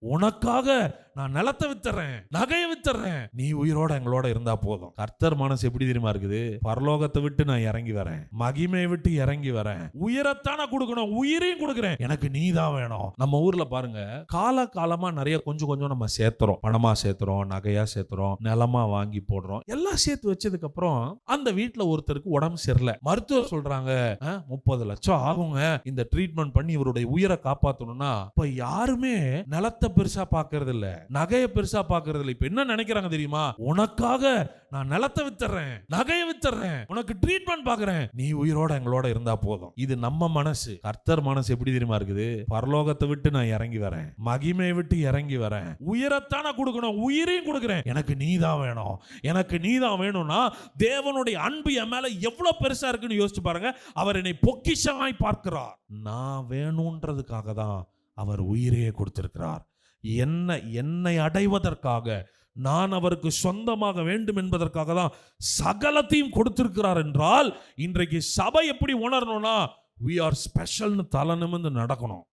உனக்காக நான் நிலத்தை வித்துறேன், நகையை வித்துறேன், நீ உயிரோட எங்களோட இருந்தா போதும். கர்த்தர் மனசு எப்படி தெரியுமா இருக்குது? பரலோகத்தை விட்டு நான் இறங்கி வரேன், மகிமையை விட்டு இறங்கி வரேன், உயிரத்தான கொடுக்கணும், உயிரையும் கொடுக்கிறேன், எனக்கு நீ தான் வேணும். நம்ம ஊர்ல பாருங்க, காலமா நிறைய கொஞ்சம் கொஞ்சம் நம்ம சேர்த்துறோம், பணமா சேர்த்துறோம், நகையா சேர்த்துறோம், நிலமா வாங்கி போடுறோம். எல்லாம் சேர்த்து வச்சதுக்கு அப்புறம் அந்த வீட்டுல ஒருத்தருக்கு உடம்பு சரியில்லை. மருத்துவர் சொல்றாங்க 30 லட்சம் ஆகுங்க இந்த ட்ரீட்மெண்ட் பண்ணி இவருடைய உயிரை காப்பாத்தணும்னா, இப்ப யாருமே நிலத்தை பெருசா பாக்குறது இல்ல, நகையை பெருசா பாக்குறது இல்ல. இப்ப என்ன நினைக்கிறாங்க தெரியுமா? உனக்காக நான் நிலத்தை வித்துறேன், நகையை வித்துறேன், உனக்கு ட்ரீட்மெண்ட் பாக்குறேன், நீ உயிரோட எங்களோட இருந்தா போதும். இது நம்ம மனசு. கர்த்தர் மனசு எப்படி தெரியுமா இருக்குது? பரலோகத்தை விட்டு நான் இறங்கி வரேன், மகிமையை விட்டு இறங்கி வரேன், உயிரத்தான கொடுக்கணும், உயிரையும் கொடுக்கிறேன், எனக்கு நீ தான் வேணும், எனக்கு நீ தான் வேணும்னா தேவனுடைய அன்பு என் மேல எவ்வளவு பெருசா இருக்குன்னு யோசிச்சு பாருங்க. அவர் என்னை பொக்கிஷமாய் பார்க்கிறார். நான் வேணும்ன்றதுக்காக தான் அவர் உயிரையே கொடுத்திருக்கிறார். என்னை அடைவதற்காக, நான் அவருக்கு சொந்தமாக வேண்டும் என்பதற்காக தான் சகலத்தையும் கொடுத்திருக்கிறார் என்றால், இன்றைக்கு சபை எப்படி உணரணும்னா, we are special னு தலை நிமிர்ந்து நடக்கணும்.